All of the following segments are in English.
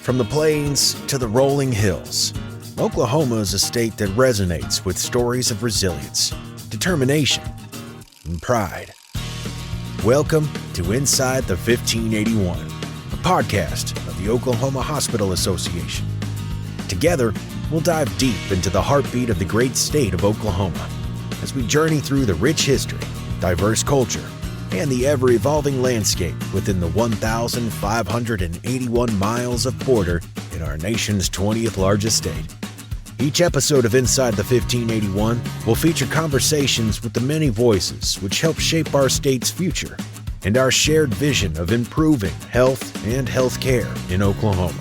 From the plains to the rolling hills, Oklahoma is a state that resonates with stories of resilience, determination, and pride. Welcome to Inside the 1581, a podcast of the Oklahoma Hospital Association. Together, we'll dive deep into the heartbeat of the great state of Oklahoma as we journey through the rich history, diverse culture, and the ever-evolving landscape within the 1,581 miles of border in our nation's 20th largest state. Each episode of Inside the 1581 will feature conversations with the many voices which help shape our state's future and our shared vision of improving health and healthcare in Oklahoma.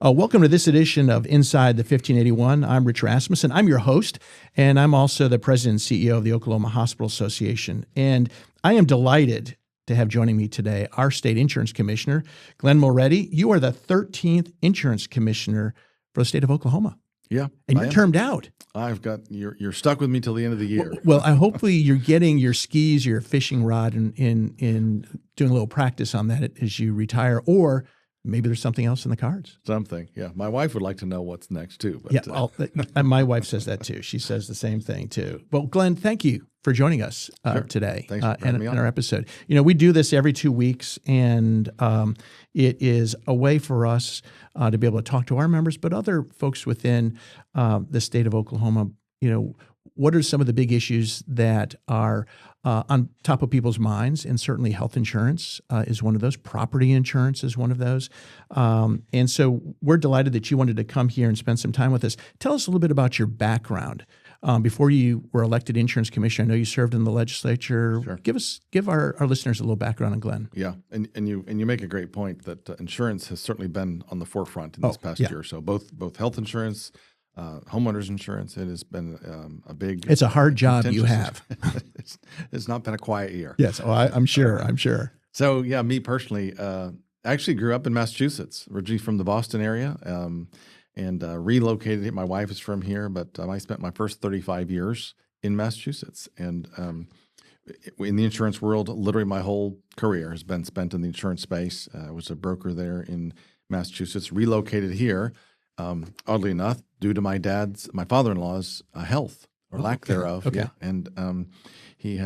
Welcome to this edition of Inside the 1581. I'm Rich Rasmussen. I'm your host, and I'm also the president and CEO of the Oklahoma Hospital Association. And I am delighted to have joining me today our state insurance commissioner, Glen Mulready. You are the 13th insurance commissioner for the state of Oklahoma. Yeah. And you're termed out. I've got, you're stuck with me till the end of the year. Well, hopefully you're getting your skis, your fishing rod, and in doing a little practice on that as you retire, or maybe there's something else in the cards. Something, yeah. My wife would like to know what's next too. But, yeah, my wife says that too. She says the same thing too. Well, Glen, thank you for joining us today Thanks for having me on our episode. You know, we do this every 2 weeks, and it is a way for us to be able to talk to our members, but other folks within the state of Oklahoma. You know, what are some of the big issues that are on top of people's minds? And certainly health insurance is one of those. Property insurance is one of those. And so we're delighted that you wanted to come here and spend some time with us. Tell us a little bit about your background. Before you were elected insurance commissioner, I know you served in the legislature. Sure. Give our listeners a little background on Glen. Yeah, and you make a great point that insurance has certainly been on the forefront in this past year. So both health insurance, homeowners insurance, it has been a big. It's a hard job you have. It's not been a quiet year. Yes, I'm sure. I'm sure. So yeah, me personally, actually grew up in Massachusetts, originally from the Boston area. And relocated here. My wife is from here, but I spent my first 35 years in Massachusetts. And in the insurance world, literally my whole career has been spent in the insurance space. I was a broker there in Massachusetts, relocated here, oddly enough, due to my father-in-law's health or lack thereof. Okay. Yeah. And he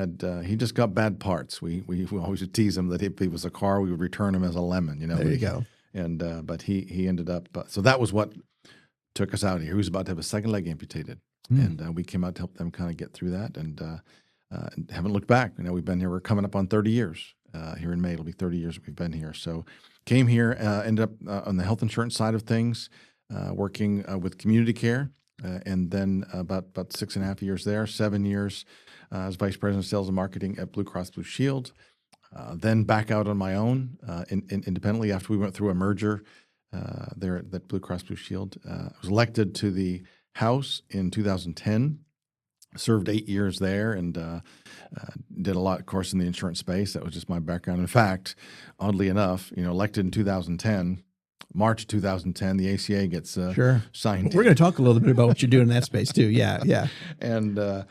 just got bad parts. We always would tease him that if he was a car, we would return him as a lemon. You know. There you go. And but he ended up. So that was what took us out here. He was about to have a second leg amputated, and we came out to help them kind of get through that, and haven't looked back. You know, we've been here. We're coming up on 30 years here in May. It'll be 30 years we've been here. So came here, ended up on the health insurance side of things, working with community care, and then about 6.5 years there, 7 years as vice president of sales and marketing at Blue Cross Blue Shield. Then back out on my own independently after we went through a merger there at Blue Cross Blue Shield. I was elected to the House in 2010, served 8 years there, and did a lot, of course, in the insurance space. That was just my background. In fact, oddly enough, elected in 2010, March 2010, the ACA gets signed. We're going to talk a little bit about what you're doing in that space too. Yeah. And I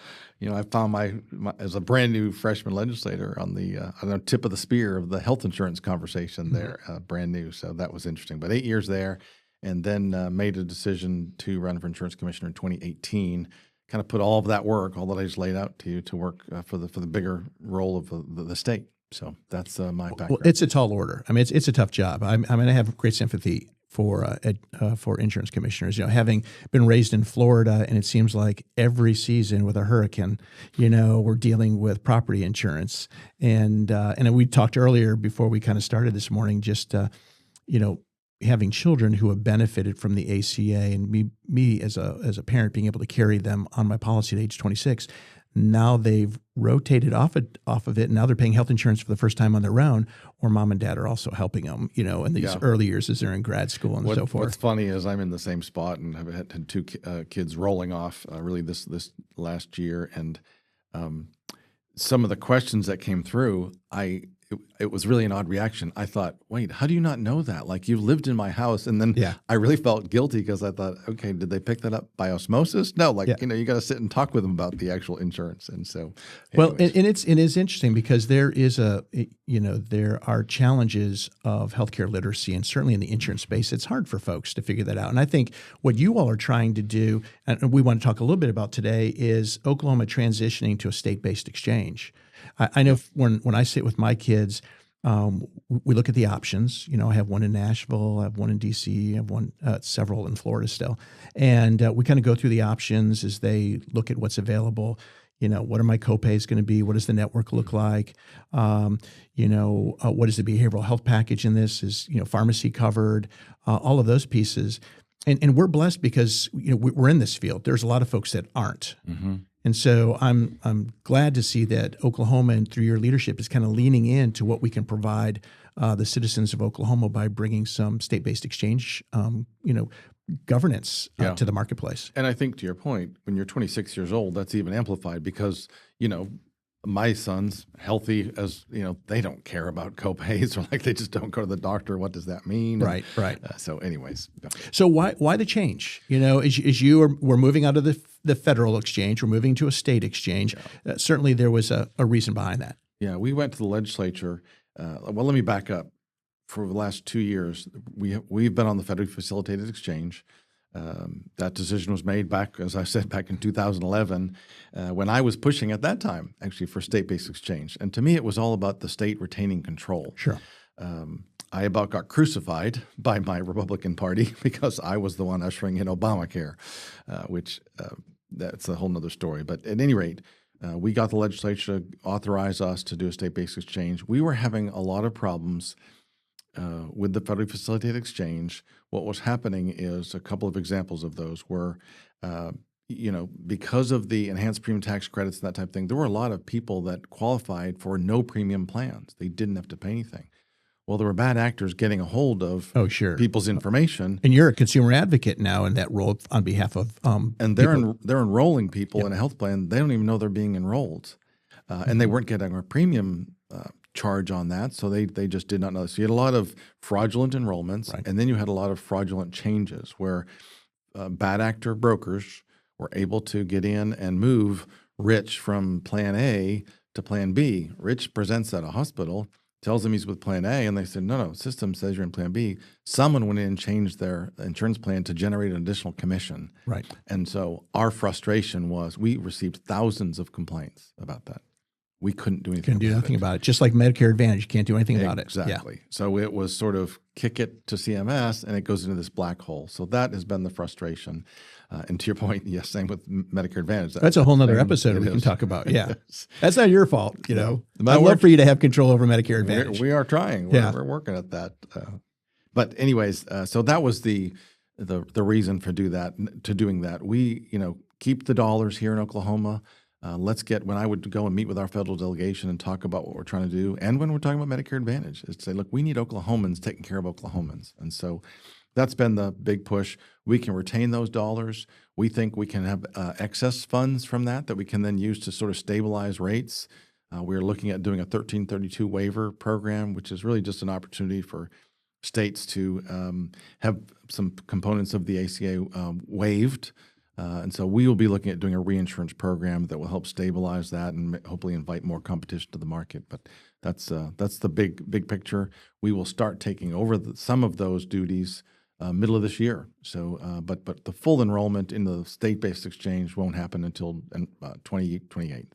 found my as a brand new freshman legislator on the tip of the spear of the health insurance conversation there, brand new. So that was interesting. But 8 years there, and then made a decision to run for insurance commissioner in 2018. Kind of put all of that work, all that I just laid out to you, to work for the bigger role of the state. So that's my background. Well, it's a tall order. I mean, it's a tough job. I have great sympathy for insurance commissioners. Having been raised in Florida, and it seems like every season with a hurricane, we're dealing with property insurance. And we talked earlier before we kind of started this morning, just having children who have benefited from the ACA, and me as a parent being able to carry them on my policy at age 26. Now they've rotated off of it, and now they're paying health insurance for the first time on their own, or mom and dad are also helping them, in these early years as they're in grad school and so forth. What's funny is I'm in the same spot, and have had two kids rolling off really this last year, and some of the questions that came through, it was really an odd reaction. I thought, wait, how do you not know that? Like, you've lived in my house. And then Yeah. I really felt guilty because I thought, okay, did they pick that up by osmosis? No, like, Yeah. you got to sit and talk with them about the actual insurance. And so, Well, anyways. and it is interesting because there are challenges of healthcare literacy, and certainly in the insurance space, it's hard for folks to figure that out. And I think what you all are trying to do, and we want to talk a little bit about today, is Oklahoma transitioning to a state-based exchange. I know when I sit with my kids, we look at the options. I have one in Nashville, I have one in DC, I have one, several in Florida still, and we kind of go through the options as they look at what's available. What are my copays going to be? What does the network look like? What is the behavioral health package in this? Is pharmacy covered? All of those pieces, and we're blessed because we're in this field. There's a lot of folks that aren't. Mm-hmm. And so I'm glad to see that Oklahoma, and through your leadership, is kind of leaning into what we can provide the citizens of Oklahoma by bringing some state-based exchange, governance to the marketplace. And I think to your point, when you're 26 years old, that's even amplified because, my son's healthy as, they don't care about copays, or like they just don't go to the doctor. What does that mean? Right. So anyways. So why the change? As we're moving out of the federal exchange, we're moving to a state exchange. Certainly there was a reason behind that. Yeah, we went to the legislature. Well, let me back up. For the last 2 years, we've been on the federally facilitated exchange. That decision was made back, as I said, back in 2011, when I was pushing at that time, actually, for state-based exchange. And to me, it was all about the state retaining control. Sure. I about got crucified by my Republican Party because I was the one ushering in Obamacare, which that's a whole nother story. But at any rate, we got the legislature to authorize us to do a state-based exchange. We were having a lot of problems with the federally facilitated exchange. What was happening is a couple of examples of those were, because of the enhanced premium tax credits and that type of thing, there were a lot of people that qualified for no premium plans. They didn't have to pay anything. Well, there were bad actors getting a hold of people's information. And you're a consumer advocate now in that role on behalf of and they're enrolling people in a health plan. They don't even know they're being enrolled. And they weren't getting a premium charge on that, so they just did not know. So you had a lot of fraudulent enrollments, and then you had a lot of fraudulent changes where bad actor brokers were able to get in and move Rich from Plan A to Plan B. Rich presents at a hospital, tells him he's with Plan A, and they said, no, system says you're in Plan B. Someone went in and changed their insurance plan to generate an additional commission. Right. And so our frustration was we received thousands of complaints about that. We couldn't do anything. Couldn't do nothing about it. Just like Medicare Advantage, you can't do anything about it. Exactly. So it was sort of kick it to CMS, and it goes into this black hole. So that has been the frustration. And to your point, yes, same with Medicare Advantage. That's a whole nother episode we can talk about. Yeah, that's not your fault. I'd love for you to have control over Medicare Advantage. We are trying. We're working at that. But anyways, so that was the reason for doing that. We keep the dollars here in Oklahoma. When I would go and meet with our federal delegation and talk about what we're trying to do, and when we're talking about Medicare Advantage, is to say, look, we need Oklahomans taking care of Oklahomans. And so that's been the big push. We can retain those dollars. We think we can have excess funds from that we can then use to sort of stabilize rates. We're looking at doing a 1332 waiver program, which is really just an opportunity for states to have some components of the ACA waived. And so we will be looking at doing a reinsurance program that will help stabilize that and hopefully invite more competition to the market. But that's the big picture. We will start taking over some of those duties middle of this year. So, but the full enrollment in the state-based exchange won't happen until 2028.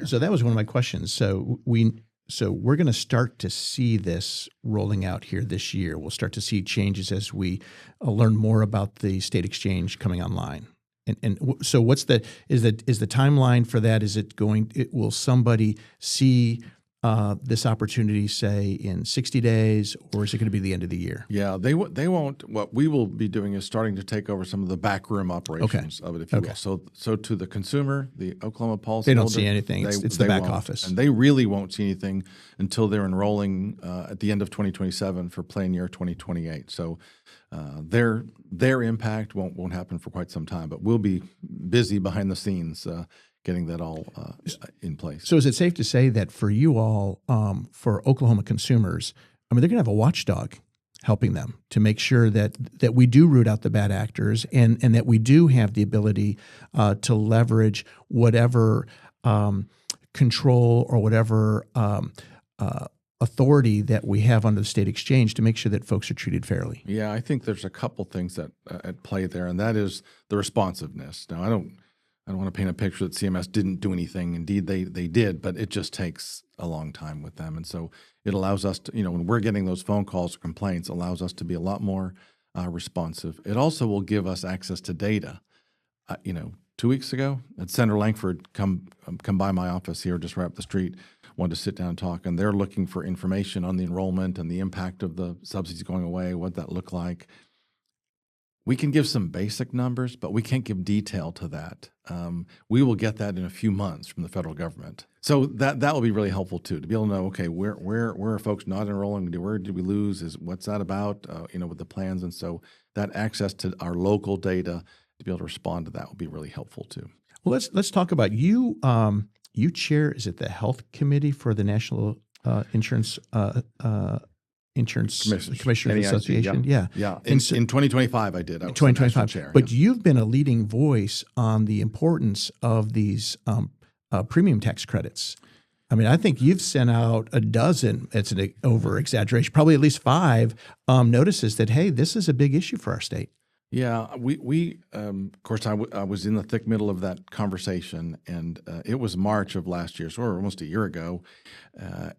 So that was one of my questions. So we're going to start to see this rolling out here this year. We'll start to see changes as we learn more about the state exchange coming online. And so is the timeline for that? Will somebody see this opportunity, say, in 60 days, or is it going to be the end of the year? Yeah, they won't. What we will be doing is starting to take over some of the backroom operations of it, if you will. So to the consumer, the Oklahoma policy, they don't see anything. It's the back office, and they really won't see anything until they're enrolling at the end of 2027 for plan year 2028. So their impact won't happen for quite some time, but we'll be busy behind the scenes getting that all in place. So is it safe to say that for you all, for Oklahoma consumers, I mean, they're going to have a watchdog helping them to make sure that we do root out the bad actors and that we do have the ability to leverage whatever control or whatever authority that we have under the state exchange to make sure that folks are treated fairly? Yeah, I think there's a couple things that at play there, and that is the responsiveness. Now, I don't want to paint a picture that CMS didn't do anything. Indeed, they did, but it just takes a long time with them. And so it allows us to, when we're getting those phone calls or complaints, allows us to be a lot more responsive. It also will give us access to data. 2 weeks ago, at Senator Langford come by my office here just right up the street, wanted to sit down and talk, and they're looking for information on the enrollment and the impact of the subsidies going away, what that looked like. We can give some basic numbers, but we can't give detail to that. We will get that in a few months from the federal government. So that will be really helpful too, to be able to know, okay, where are folks not enrolling? Where did we lose? What's that about? With the plans, and so that access to our local data to be able to respond to that will be really helpful too. Well, let's talk about you. You chair, is it the Health Committee for the National Insurance Commissioners Association? Yeah. In 2025, I did. I was 2025. chair. But you've been a leading voice on the importance of these premium tax credits. I mean, I think you've sent out a dozen, it's an over-exaggeration, probably at least 5 notices that, hey, this is a big issue for our state. Yeah, we of course, I was in the thick middle of that conversation, and it was March of last year, so almost a year ago.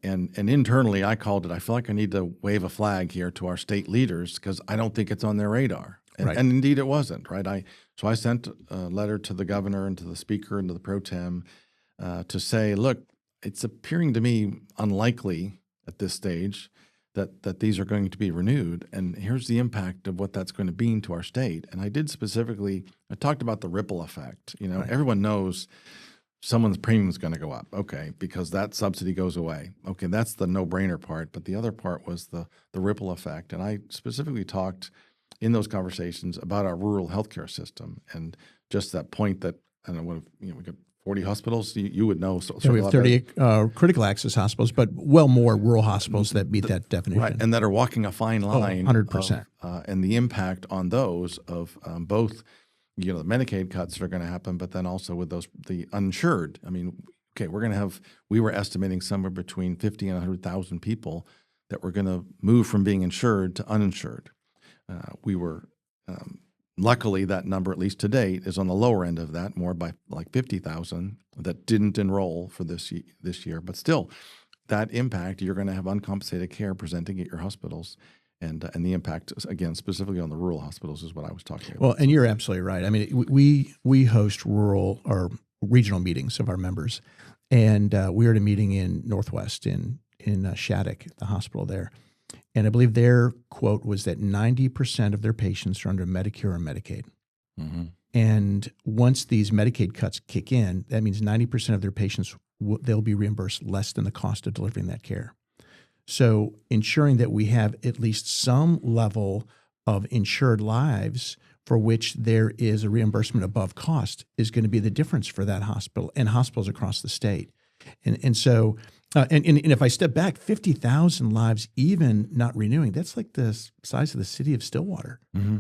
And internally, I called it, I feel like I need to wave a flag here to our state leaders because I don't think it's on their radar. And, Right. and indeed, it wasn't, right? So I sent a letter to the governor and to the speaker and to the pro tem to say, look, it's appearing to me unlikely at this stage that these are going to be renewed, and here's the impact of what that's going to mean to our state. And I talked about the ripple effect. Right. Everyone knows someone's premium is going to go up, okay, because that subsidy goes away. Okay, that's the no-brainer part, but the other part was the ripple effect. And I specifically talked in those conversations about our rural healthcare system and just that point that, I don't know, we got 40 hospitals, you would know. So we have 38 critical access hospitals, but more rural hospitals that meet that definition. Right, and that are walking a fine line. 100%. And the impact on those of both, the Medicaid cuts that are going to happen, but then also with the uninsured. I mean, okay, we were estimating somewhere between 50 and 100,000 people that were going to move from being insured to uninsured. Luckily, that number, at least to date, is on the lower end of that, more by like 50,000 that didn't enroll for this year. But still, that impact, you're going to have uncompensated care presenting at your hospitals. And the impact, again, specifically on the rural hospitals is what I was talking about. Well, and you're absolutely right. I mean, we host rural or regional meetings of our members. And we were at a meeting in Northwest in Shattuck, the hospital there. And I believe their quote was that 90% of their patients are under Medicare or Medicaid. Mm-hmm. And once these Medicaid cuts kick in, that means 90% of their patients, they'll be reimbursed less than the cost of delivering that care. So ensuring that we have at least some level of insured lives for which there is a reimbursement above cost is going to be the difference for that hospital and hospitals across the state. And so if I step back, 50,000 lives even not renewing, that's like the size of the city of Stillwater. Mm-hmm.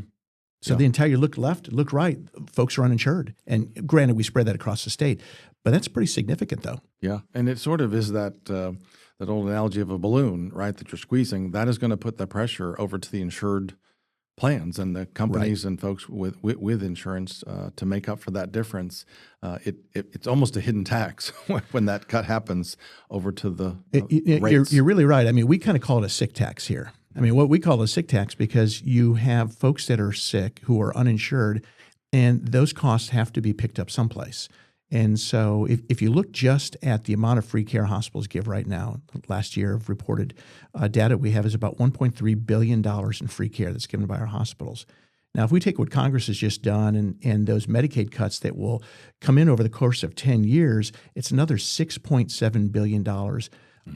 So the entire, you look left, look right, folks are uninsured. And granted, we spread that across the state, but that's pretty significant though. Yeah, and it sort of is that old analogy of a balloon, right, that you're squeezing. That is going to put the pressure over to the insured plans and the companies and folks with insurance to make up for that difference. It's almost a hidden tax when that cut happens over to the rates. You're really right. I mean, we kind of call it a sick tax here. I mean, what we call a sick tax because you have folks that are sick who are uninsured, and those costs have to be picked up someplace. And so if you look just at the amount of free care hospitals give right now, last year of reported data we have is about $1.3 billion in free care that's given by our hospitals. Now, if we take what Congress has just done and those Medicaid cuts that will come in over the course of 10 years, it's another $6.7 billion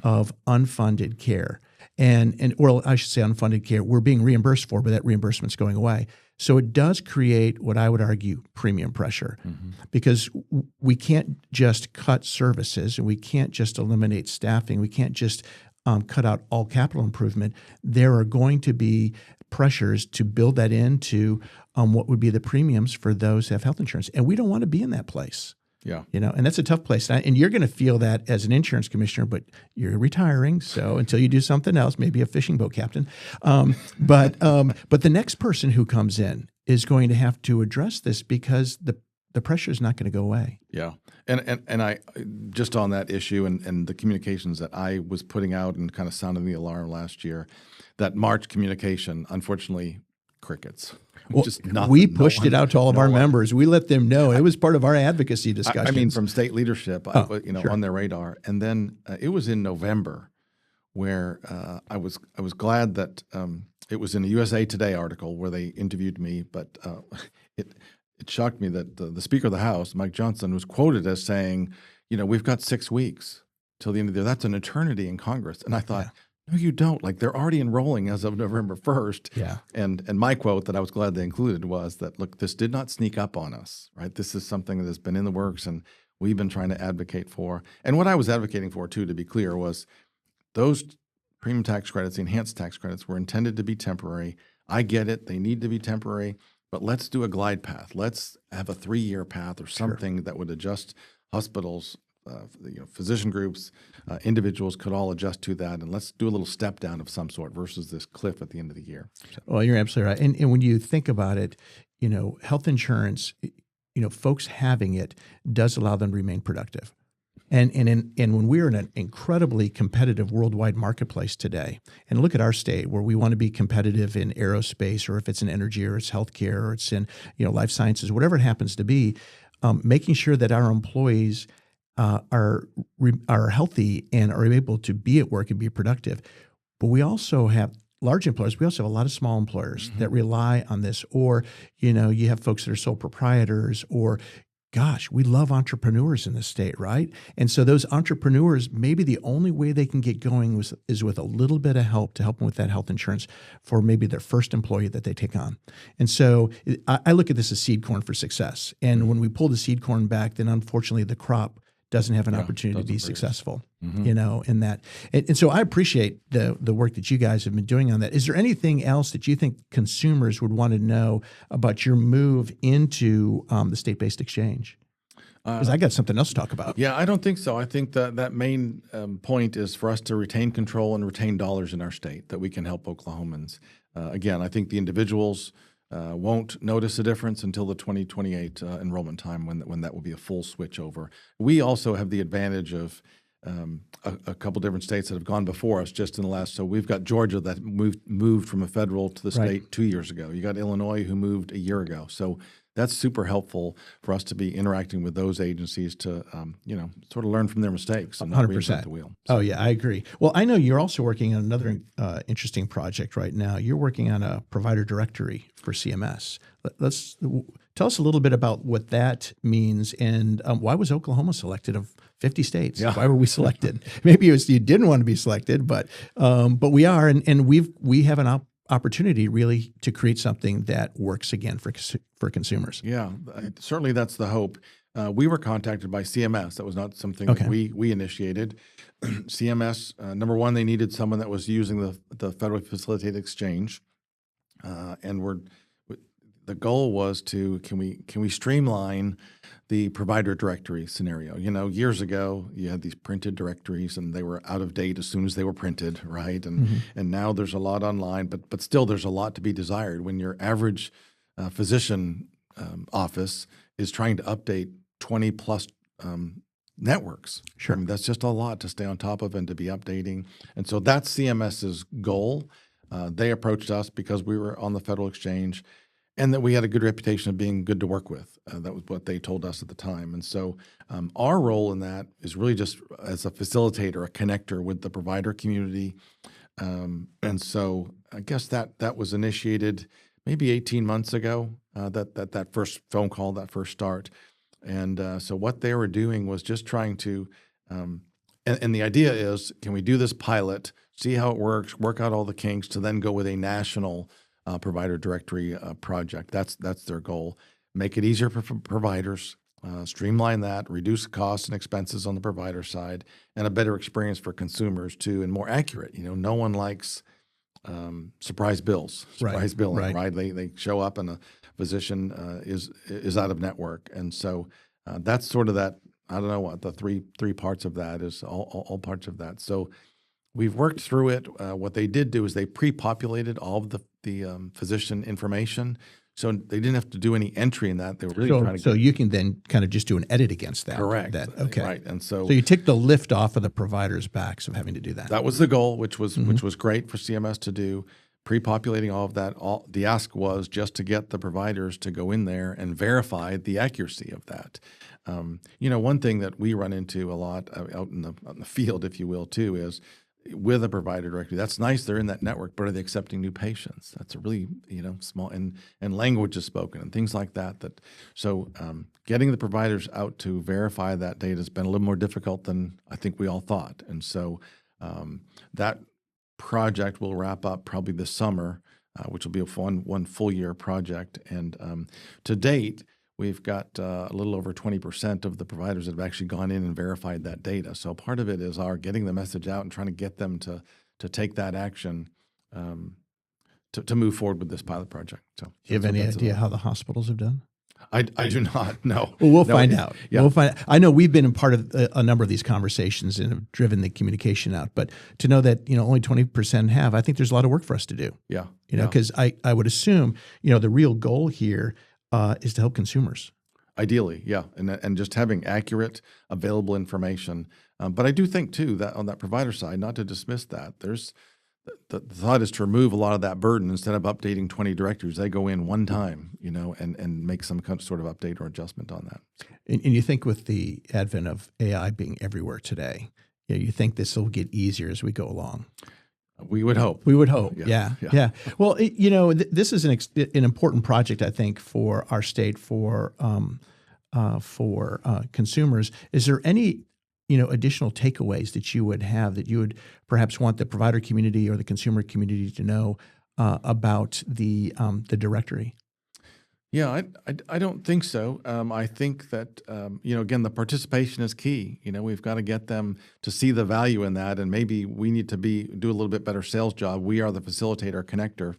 of unfunded care. Or I should say unfunded care we're being reimbursed for, but that reimbursement's going away. So it does create what I would argue premium pressure, because we can't just cut services, and we can't just eliminate staffing. We can't just cut out all capital improvement. There are going to be pressures to build that into what would be the premiums for those who have health insurance. And we don't want to be in that place. Yeah. And that's a tough place. And you're going to feel that as an insurance commissioner, but you're retiring. So until you do something else, maybe a fishing boat captain. But the next person who comes in is going to have to address this, because the pressure is not going to go away. Yeah. And I just on that issue and the communications that I was putting out and kind of sounding the alarm last year, that March communication, unfortunately, crickets. Well, we pushed it out to all of our members. We let them know. It was part of our advocacy discussions. I mean, from state leadership, on their radar. And then it was in November where I was glad that it was in a USA Today article where they interviewed me, but it shocked me that the Speaker of the House, Mike Johnson, was quoted as saying, we've got 6 weeks till the end of the year. That's an eternity in Congress. And I thought, no, you don't. Like, they're already enrolling as of November 1st. Yeah. And my quote that I was glad they included was that, look, this did not sneak up on us, right? This is something that has been in the works and we've been trying to advocate for. And what I was advocating for, too, to be clear, was those premium tax credits, the enhanced tax credits, were intended to be temporary. I get it. They need to be temporary. But let's do a glide path. Let's have a 3-year path or something that would adjust hospitals, physician groups, individuals could all adjust to that, and let's do a little step down of some sort versus this cliff at the end of the year. So. Well, you're absolutely right. And when you think about it, health insurance, folks having it does allow them to remain productive. And when we're in an incredibly competitive worldwide marketplace today, and look at our state where we want to be competitive in aerospace, or if it's in energy, or it's healthcare, or it's in life sciences, whatever it happens to be, making sure that our employees are healthy and are able to be at work and be productive. But we also have large employers. We also have a lot of small employers that rely on this, or you have folks that are sole proprietors, or gosh, we love entrepreneurs in this state, right? And so those entrepreneurs, maybe the only way they can get going is with a little bit of help to help them with that health insurance for maybe their first employee that they take on. And so I look at this as seed corn for success. And when we pull the seed corn back, then unfortunately the crop doesn't have an opportunity to be successful, in that. And so I appreciate the work that you guys have been doing on that. Is there anything else that you think consumers would want to know about your move into the state-based exchange? Because I got something else to talk about. Yeah, I don't think so. I think that main point is for us to retain control and retain dollars in our state, that we can help Oklahomans. Again, I think the individuals won't notice a difference until the 2028 enrollment time when that will be a full switch over. We also have the advantage of a couple different states that have gone before us just in the last. So we've got Georgia that moved from a federal to the state 2 years ago. You got Illinois who moved a year ago. So that's super helpful for us to be interacting with those agencies to, sort of learn from their mistakes and not 100%. reinvent the wheel. So. Oh, yeah, I agree. Well, I know you're also working on another interesting project right now. You're working on a provider directory for CMS. Let's tell us a little bit about what that means, and why was Oklahoma selected of 50 states? Yeah. Why were we selected? Maybe it was you didn't want to be selected, but we are, and we have an opportunity really to create something that works again for consumers. Yeah, certainly that's the hope. We were contacted by CMS. That was not something that we initiated. CMS, number one, they needed someone that was using the federally facilitated exchange, and the goal was can we streamline the provider directory scenario? Years ago you had these printed directories and they were out of date as soon as they were printed, right? And now there's a lot online, but still there's a lot to be desired when your average physician office is trying to update 20 plus networks. Sure. I mean, that's just a lot to stay on top of and to be updating. And so that's CMS's goal. They approached us because we were on the federal exchange and that we had a good reputation of being good to work with. That was what they told us at the time. And so our role in that is really just as a facilitator, a connector with the provider community. And so I guess that was initiated maybe 18 months ago, that first phone call, that first start. And so what they were doing was just trying to, and the idea is, can we do this pilot, see how it works, work out all the kinks to then go with a national provider directory project. That's their goal. Make it easier for providers, streamline that, reduce costs and expenses on the provider side, and a better experience for consumers too, and more accurate. No one likes surprise billing, right? They show up and a physician is out of network, and so that's sort of that. I don't know what the three parts of that is. All parts of that. So we've worked through it. What they did do is they pre-populated all of the physician information, so they didn't have to do any entry in that. They were really trying to. So you can then kind of just do an edit against that. Correct. Okay. Right. And so you take the lift off of the provider's backs of having to do that. That was the goal, which was great for CMS to do. Pre-populating all of that. The ask was just to get the providers to go in there and verify the accuracy of that. One thing that we run into a lot out in the field, if you will, too, is with a provider directory. That's nice. They're in that network, but are they accepting new patients? That's a really small and language is spoken and things like that. So getting the providers out to verify that data has been a little more difficult than I think we all thought. And so that project will wrap up probably this summer, which will be one full year project. And to date, we've got a little over 20% of the providers that have actually gone in and verified that data. So part of it is our getting the message out and trying to get them to take that action to move forward with this pilot project. So, do you have any idea how the hospitals have done? I do not know. Well, we'll find out. Yeah. We'll find. I know we've been a part of a number of these conversations and have driven the communication out. But to know that only 20% have, I think there's a lot of work for us to do. Yeah. Because I would assume the real goal here is to help consumers. Ideally, yeah, and just having accurate, available information. But I do think too that on that provider side, not to dismiss that, there's the thought is to remove a lot of that burden. Instead of updating 20 directories, they go in one time, and make some sort of update or adjustment on that. And you think with the advent of AI being everywhere today, you think this will get easier as we go along. We would hope. Yeah. Well, this is an important project, I think, for our state, for consumers. Is there any additional takeaways that you would have that you would perhaps want the provider community or the consumer community to know about the directory? Yeah, I don't think so. I think that, again, the participation is key. We've got to get them to see the value in that, and maybe we need to do a little bit better sales job. We are the facilitator, connector,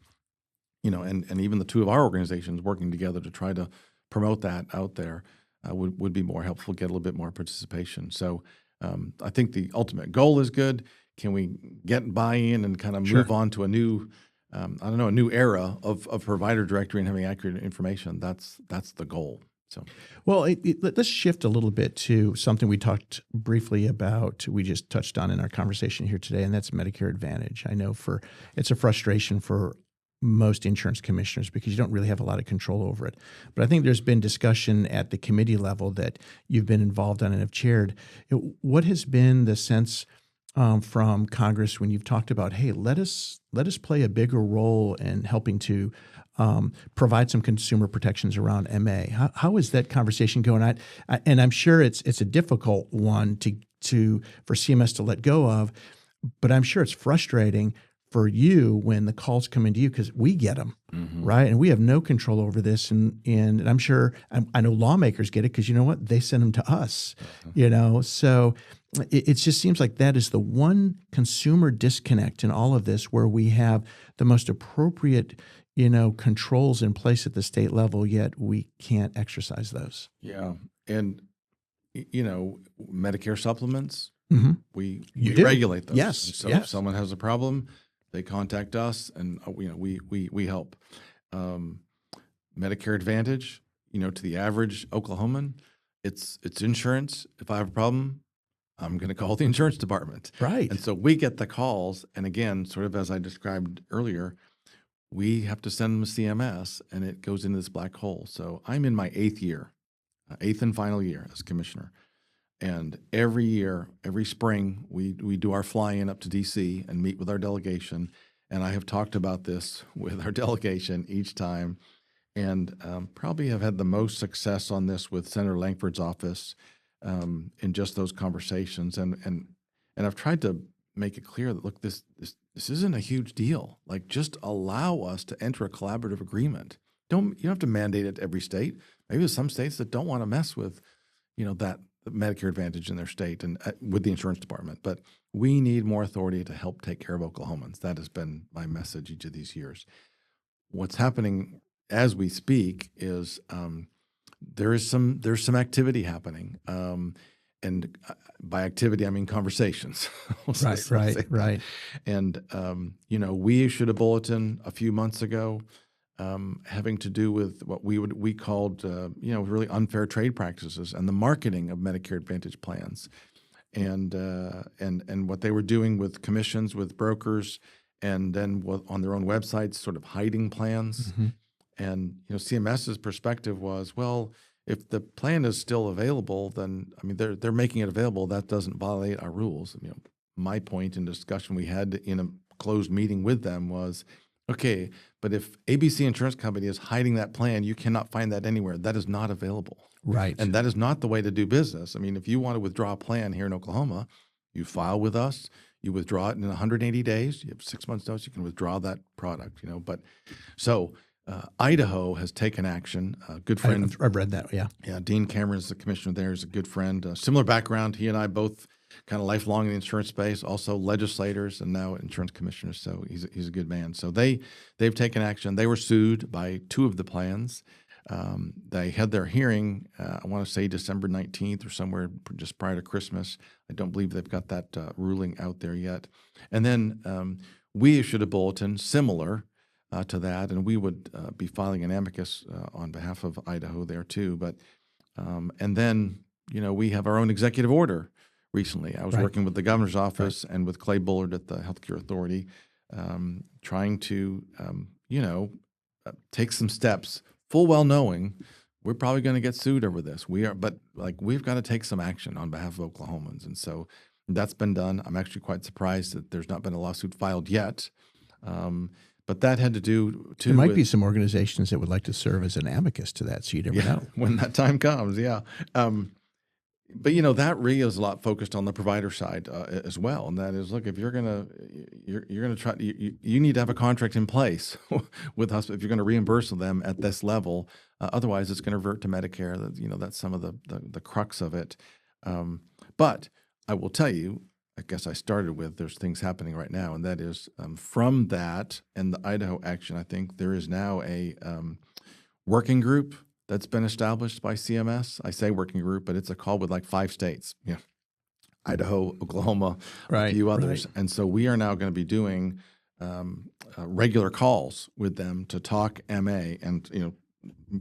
and even the two of our organizations working together to try to promote that out there would be more helpful, get a little bit more participation. So I think the ultimate goal is good. Can we get buy-in and kind of move on to a new a new era of provider directory and having accurate information? That's the goal. So, well, let's shift a little bit to something we talked briefly about. We just touched on in our conversation here today, and that's Medicare Advantage. I know it's a frustration for most insurance commissioners because you don't really have a lot of control over it. But I think there's been discussion at the committee level that you've been involved on and have chaired. What has been the sense from Congress when you've talked about, hey, let us play a bigger role in helping to provide some consumer protections around MA? How is that conversation going? And I'm sure it's a difficult one for CMS to let go of, but I'm sure it's frustrating for you when the calls come into you because we get them, right? And we have no control over this. And I'm sure I know lawmakers get it because you know what? They send them to us, So it just seems like that is the one consumer disconnect in all of this where we have the most appropriate, controls in place at the state level, yet we can't exercise those. Yeah. And, Medicare supplements, we regulate those. Yes. So if someone has a problem, they contact us, and we help. Medicare Advantage, to the average Oklahoman, it's insurance. If I have a problem, I'm going to call the insurance department. Right. And so we get the calls, and again, sort of as I described earlier, we have to send them to CMS, and it goes into this black hole. So I'm in my eighth and final year as commissioner. And every year, every spring, we do our fly-in up to D.C. and meet with our delegation. And I have talked about this with our delegation each time, and probably have had the most success on this with Senator Langford's office in just those conversations. And I've tried to make it clear that, look, this isn't a huge deal. Like, just allow us to enter a collaborative agreement. You don't have to mandate it to every state. Maybe there's some states that don't want to mess with, that Medicare Advantage in their state and with the insurance department. But we need more authority to help take care of Oklahomans. That has been my message each of these years. What's happening as we speak is there's some activity happening. And by activity, I mean conversations. Right. And, we issued a bulletin a few months ago having to do with what we called, really unfair trade practices and the marketing of Medicare Advantage plans, and what they were doing with commissions, with brokers, and then on their own websites, sort of hiding plans. Mm-hmm. And CMS's perspective was, well, if the plan is still available, then they're making it available. That doesn't violate our rules. My point in discussion we had in a closed meeting with them was, okay, but if ABC Insurance Company is hiding that plan, you cannot find that anywhere. That is not available. Right. And that is not the way to do business. If you want to withdraw a plan here in Oklahoma, you file with us, you withdraw it in 180 days, you have 6 months notice, you can withdraw that product, But so Idaho has taken action. A good friend. I've read that, yeah. Yeah, Dean Cameron is the commissioner there. He's a good friend. Similar background. He and I both kind of lifelong in the insurance space, also legislators and now insurance commissioners. So he's a good man. So they've taken action. They were sued by 2 of the plans. They had their hearing, I want to say December 19th or somewhere just prior to Christmas. I don't believe they've got that ruling out there yet. And then we issued a bulletin similar to that, and we would be filing an amicus on behalf of Idaho there too. But and then we have our own executive order. Recently, I was working with the governor's office and with Clay Bullard at the Healthcare Authority, trying to take some steps, full well knowing we're probably going to get sued over this. But we've got to take some action on behalf of Oklahomans, and so that's been done. I'm actually quite surprised that there's not been a lawsuit filed yet. But that had to do too. There might be some organizations that would like to serve as an amicus to that, so you never know. When that time comes, yeah. But that really is a lot focused on the provider side as well, and that is, look, if you're gonna try, you need to have a contract in place with us if you're going to reimburse them at this level. Otherwise, it's going to revert to Medicare. That's some of the crux of it. But I will tell you, I guess I started with there's things happening right now, and that is from that and the Idaho action. I think there is now a working group that's been established by CMS. I say working group, but it's a call with 5 states. Yeah, Idaho, Oklahoma, a few others. Right. And so we are now going to be doing regular calls with them to talk MA. And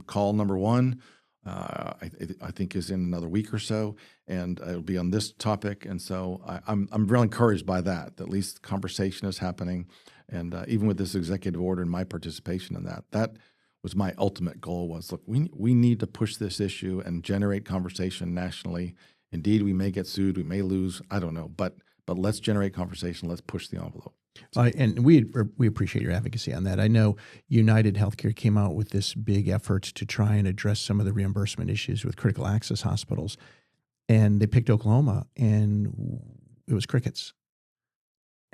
call number 1, I think is in another week or so, and it'll be on this topic. And so I'm really encouraged by that. At least conversation is happening, and even with this executive order and my participation in that was my ultimate goal. Was, look, we need to push this issue and generate conversation nationally. Indeed, we may get sued, we may lose, I don't know, but let's generate conversation. Let's push the envelope. And we appreciate your advocacy on that. I know United Healthcare came out with this big effort to try and address some of the reimbursement issues with critical access hospitals, and they picked Oklahoma, and it was crickets.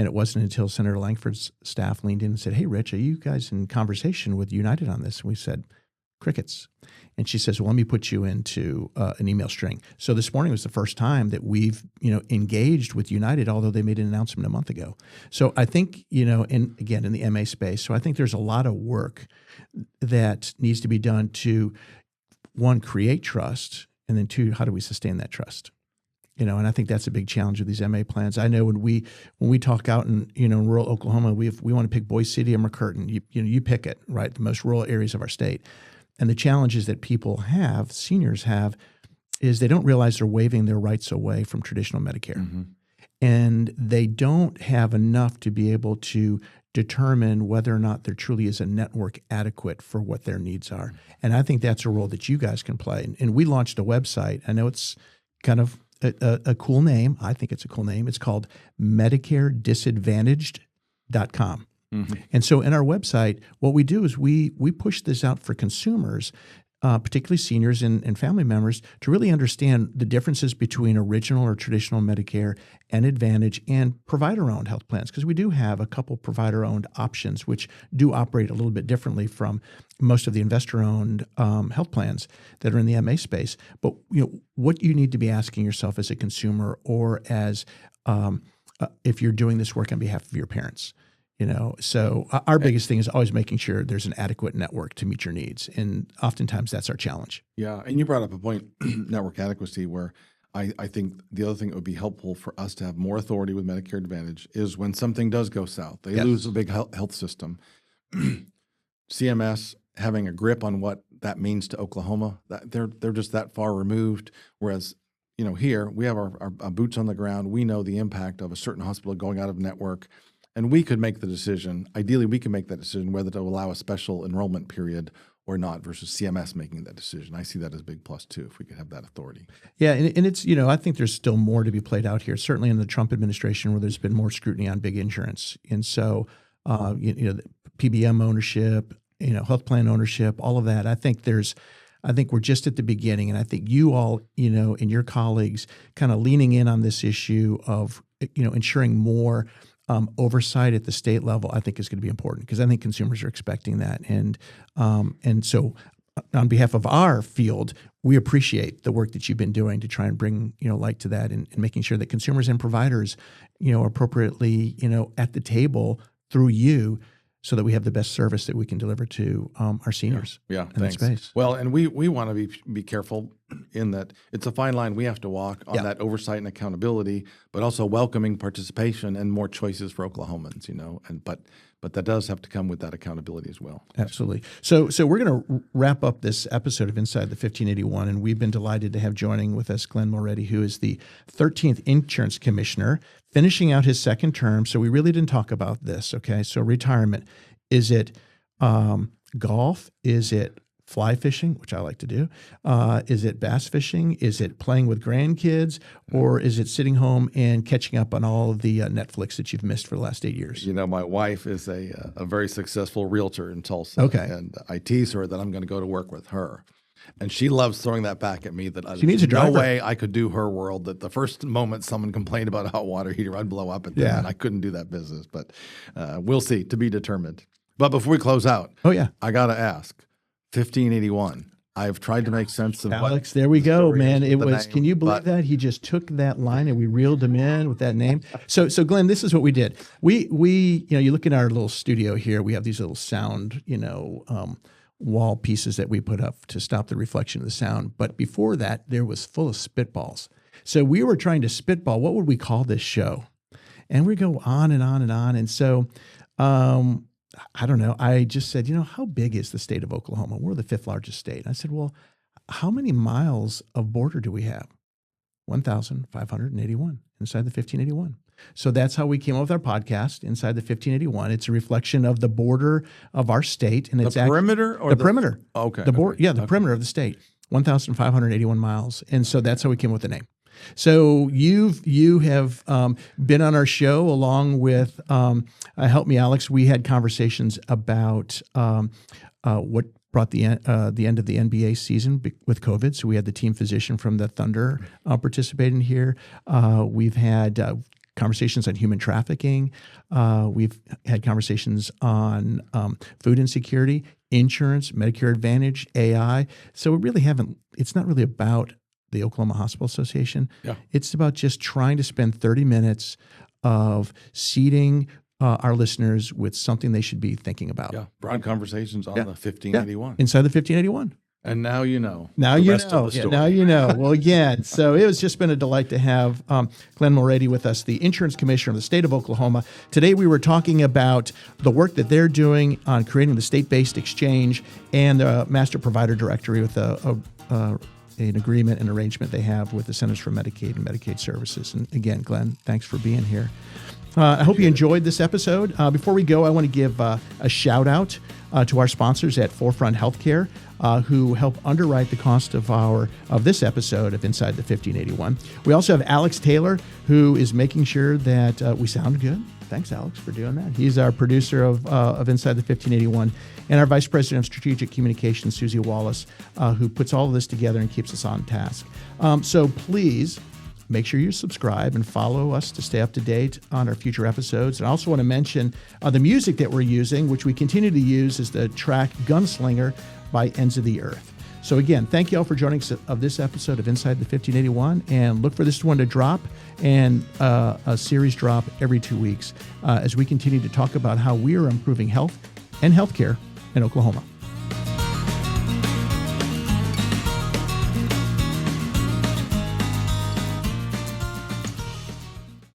And it wasn't until Senator Langford's staff leaned in and said, "Hey, Rich, are you guys in conversation with United on this?" And we said, "Crickets." And she says, "Well, let me put you into an email string." So this morning was the first time that we've, engaged with United, although they made an announcement a month ago. So I think, in the MA space, so I think there's a lot of work that needs to be done to, 1, create trust, and then 2, how do we sustain that trust? And I think that's a big challenge with these MA plans. I know when we talk out in in rural Oklahoma, we want to pick Boise City or McCurtain. You pick it, right? The most rural areas of our state. And the challenges that people have, seniors have, is they don't realize they're waiving their rights away from traditional Medicare. Mm-hmm. And they don't have enough to be able to determine whether or not there truly is a network adequate for what their needs are. And I think that's a role that you guys can play. And we launched a website. I know it's kind of a cool name. I think it's a cool name. It's called MedicareDisadvantaged.com. Mm-hmm. And so in our website, what we do is we push this out for consumers particularly seniors and family members, to really understand the differences between original or traditional Medicare and Advantage and provider-owned health plans, because we do have a couple provider-owned options which do operate a little bit differently from most of the investor-owned health plans that are in the MA space. But what you need to be asking yourself as a consumer, or as if you're doing this work on behalf of your parents. So our biggest thing is always making sure there's an adequate network to meet your needs. And oftentimes that's our challenge. Yeah. And you brought up a point, network adequacy, where I think the other thing that would be helpful for us to have more authority with Medicare Advantage is when something does go south, they lose a big health system. CMS having a grip on what that means to Oklahoma, that they're just that far removed. Whereas, here we have our boots on the ground. We know the impact of a certain hospital going out of network. And we could make the decision, ideally we can make that decision whether to allow a special enrollment period or not versus CMS making that decision. I see that as a big plus too, if we could have that authority. Yeah, and it's, I think there's still more to be played out here, certainly in the Trump administration where there's been more scrutiny on big insurance. And so, the PBM ownership, health plan ownership, all of that, I think we're just at the beginning. And I think you all, and your colleagues kind of leaning in on this issue of, ensuring more oversight at the state level, I think is going to be important, because I think consumers are expecting that. And so on behalf of our field, we appreciate the work that you've been doing to try and bring, light to that and making sure that consumers and providers, are appropriately, at the table through you, so that we have the best service that we can deliver to our seniors. Yeah, in that space. Well, and we want to be careful in that it's a fine line we have to walk on that oversight and accountability, but also welcoming participation and more choices for Oklahomans. But that does have to come with that accountability as well. Absolutely. So we're going to wrap up this episode of Inside the 1581, and we've been delighted to have joining with us Glen Mulready, who is the 13th Insurance Commissioner, finishing out his second term. So we really didn't talk about this. Okay. So retirement, is it golf? Is it fly fishing, which I like to do? Is it bass fishing? Is it playing with grandkids? Or is it sitting home and catching up on all of the Netflix that you've missed for the last 8 years? My wife is a very successful realtor in Tulsa. Okay. And I tease her that I'm going to go to work with her. And she loves throwing that back at me, that she needs a driver. No way I could do her world, that the first moment someone complained about a hot water heater, I'd blow up at them, and I couldn't do that business. But we'll see, to be determined. But before we close out, I got to ask, 1581. I've tried to make sense of Alex, there we go, man. It was, can you believe that? He just took that line and we reeled him in with that name. So Glenn, this is what we did. We you look at our little studio here, we have these little sound, wall pieces that we put up to stop the reflection of the sound. But before that, there was full of spitballs. So we were trying to spitball, what would we call this show? And we go on and on and on. And so, I don't know. I just said, how big is the state of Oklahoma? We're the 5th largest state. I said, well, how many miles of border do we have? 1,581 inside the 1581. So that's how we came up with our podcast, Inside the 1581. It's a reflection of the border of our state. And it's the perimeter or the perimeter. Okay. The border, the perimeter of the state, 1,581 miles. And so that's how we came up with the name. So you have been on our show along with Help Me Alex. We had conversations about what brought the end of the NBA season with COVID. So we had the team physician from the Thunder participating here. We've had conversations on human trafficking. We've had conversations on food insecurity, insurance, Medicare Advantage, AI. So we really haven't. It's not really about the Oklahoma Hospital Association. Yeah. It's about just trying to spend 30 minutes of seating our listeners with something they should be thinking about. Yeah, broad conversations on the 1581. Inside the 1581. And now you know. Now you know. Yeah, now you know. Well, again, so it has just been a delight to have Glen Mulready with us, the Insurance Commissioner of the state of Oklahoma. Today we were talking about the work that they're doing on creating the state-based exchange and the master provider directory with an agreement and arrangement they have with the Centers for Medicaid and Medicaid Services. And again, Glenn, thanks for being here. I hope you enjoyed this episode. Before we go, I want to give a shout out to our sponsors at Forefront Healthcare, who help underwrite the cost of this episode of Inside the 1581. We also have Alex Taylor, who is making sure that we sound good, Thanks, Alex, for doing that. He's our producer of Inside the 1581, and our Vice President of Strategic Communications, Susie Wallace, who puts all of this together and keeps us on task. So please make sure you subscribe and follow us to stay up to date on our future episodes. And I also want to mention the music that we're using, which we continue to use, is the track Gunslinger by Ends of the Earth. So again, thank you all for joining us of this episode of Inside the 1581, and look for this one to drop and a series drop every 2 weeks as we continue to talk about how we are improving health and healthcare in Oklahoma.